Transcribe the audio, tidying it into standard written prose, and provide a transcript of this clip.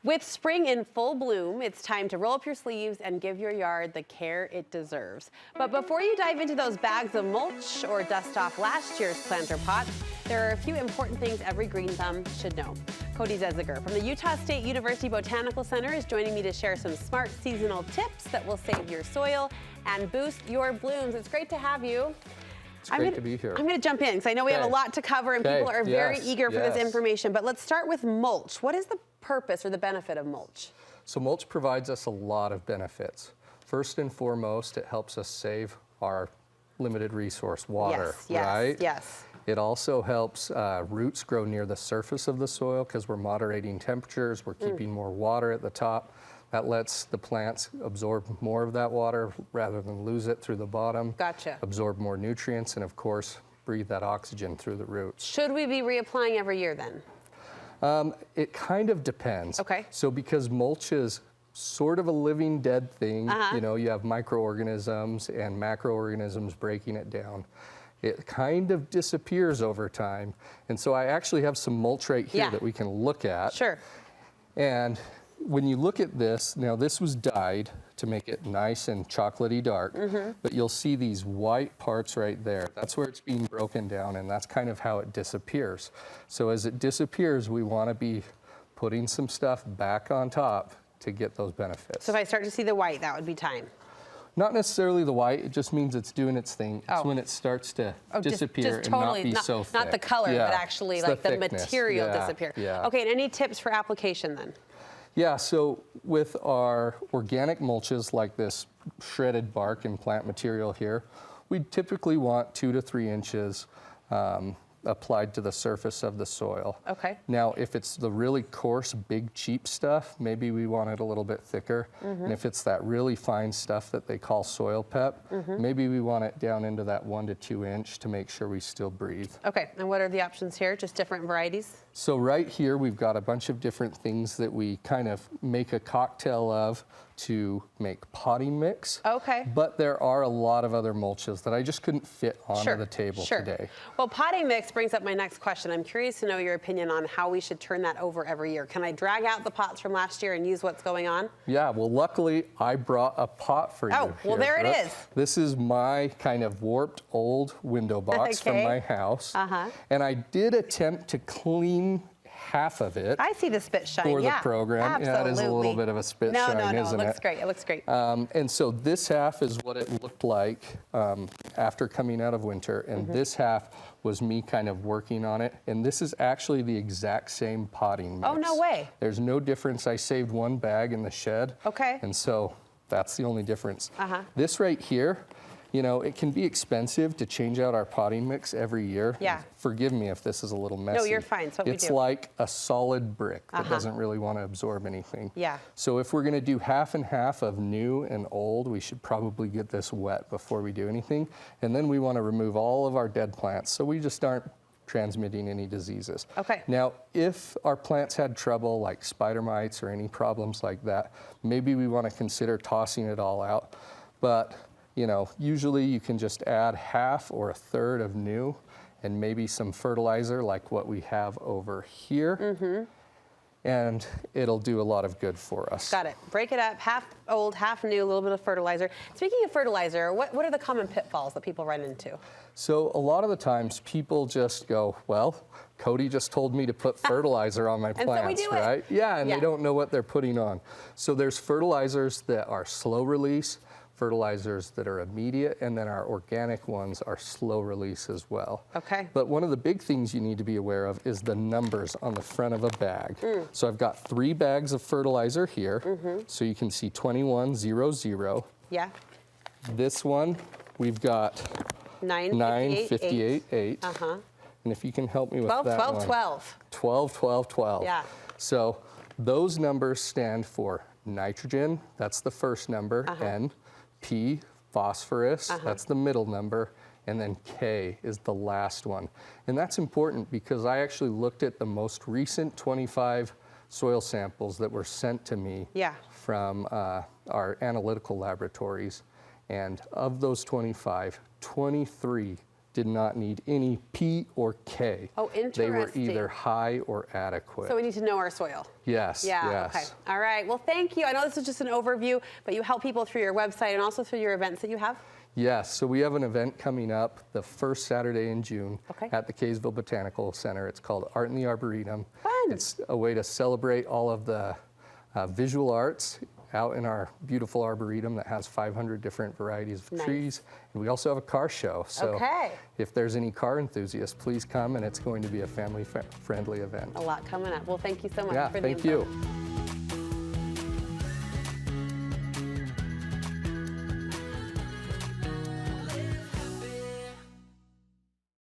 With spring in full bloom, it's time to roll up your sleeves and give your yard the care it deserves. But before you dive into those bags of mulch or dust off last year's planter pots, there are a few important things every green thumb should know. Cody Zesiger from the Utah State University Botanical Center is joining me to share some smart seasonal tips that will save your soil and boost your blooms. It's great to have you. It's great to be here. I'm going to jump in because I know we have a lot to cover and people are very eager for this information. But let's start with mulch. What is the purpose or the benefit of mulch? So mulch provides us a lot of benefits. First and foremost, it helps us save our limited resource, water, right? Yes. It also helps roots grow near the surface of the soil because we're moderating temperatures, we're keeping more water at the top. That lets the plants absorb more of that water rather than lose it through the bottom. Gotcha. Absorb more nutrients and, of course, breathe that oxygen through the roots. Should we be reapplying every year then? It kind of depends. Okay. So because mulch is sort of a living dead thing, you know, you have microorganisms and macroorganisms breaking it down. It kind of disappears over time. And so I actually have some mulch right here that we can look at. Sure. And when you look at this, now this was dyed to make it nice and chocolatey dark, but you'll see these white parts right there. That's where it's being broken down, and that's kind of how it disappears. So as it disappears, we want to be putting some stuff back on top to get those benefits. So if I start to see the white, that would be time. Not necessarily the white, it just means it's doing its thing. It's when it starts to disappear just and totally, not be so thick. Not the color, but actually it's like the thickness. material disappear. Okay, and any tips for application then? Yeah, so with our organic mulches like this shredded bark and plant material here, we typically want 2 to 3 inches applied to the surface of the soil. Okay. Now, if it's the really coarse, big, cheap stuff, maybe we want it a little bit thicker. And if it's that really fine stuff that they call soil pep, maybe we want it down into that 1 to 2 inch to make sure we still breathe. Okay, and what are the options here? Just different varieties? So right here, we've got a bunch of different things that we kind of make a cocktail of to make potting mix. Okay. But there are a lot of other mulches that I just couldn't fit onto the table today. Well, potting mix brings up my next question. I'm curious to know your opinion on how we should turn that over every year. Can I drag out the pots from last year and use what's going on? Yeah, well, luckily, I brought a pot for you. Oh, well, there it is. This is my kind of warped old window box from my house. And I did attempt to clean half of it. I see the spit shine, for the program. Absolutely. Yeah, it is a little bit of a spit shine, isn't it? It looks great. It looks great. And so this half is what it looked like after coming out of winter, and this half was me kind of working on it. And this is actually the exact same potting mix. Oh, no way. There's no difference. I saved 1 bag in the shed. Okay. And so that's the only difference. This right here, you know, it can be expensive to change out our potting mix every year. Yeah. Forgive me if this is a little messy. No, you're fine. It's what we do. It's like a solid brick that doesn't really want to absorb anything. Yeah. So if we're going to do half and half of new and old, we should probably get this wet before we do anything. And then we want to remove all of our dead plants so we just aren't transmitting any diseases. Okay. Now, if our plants had trouble like spider mites or any problems like that, maybe we want to consider tossing it all out. But you know, usually you can just add half or a third of new and maybe some fertilizer like what we have over here. And it'll do a lot of good for us. Got it. Break it up, half old, half new, a little bit of fertilizer. Speaking of fertilizer, what are the common pitfalls that people run into? So a lot of the times people just go, well, Cody just told me to put fertilizer on my plants, so we do right? Yeah, and they don't know what they're putting on. So there's fertilizers that are slow release, fertilizers that are immediate, and then our organic ones are slow release as well. Okay. But one of the big things you need to be aware of is the numbers on the front of a bag. So I've got 3 bags of fertilizer here. So you can see 2100. Yeah. This one, we've got 958.8. And if you can help me with 12, that 12, one. 12. 12, 12, 12. Yeah. So those numbers stand for nitrogen, that's the first number, N. P, phosphorus, that's the middle number, and then K is the last one. And that's important because I actually looked at the most recent 25 soil samples that were sent to me from our analytical laboratories. And of those 25, 23 did not need any P or K. Oh, They were interesting. either high or adequate. So we need to know our soil. Yes, Yeah, yes. okay. All right, well, thank you. I know this is just an overview, but you help people through your website and also through your events that you have. Yes, so we have an event coming up the first Saturday in June at the Kaysville Botanical Center. It's called Art in the Arboretum. Fun. It's a way to celebrate all of the visual arts out in our beautiful arboretum that has 500 different varieties of trees. And we also have a car show. So if there's any car enthusiasts, please come, and it's going to be a family-friendly event. A lot coming up. Well, thank you so much for the thank info. you.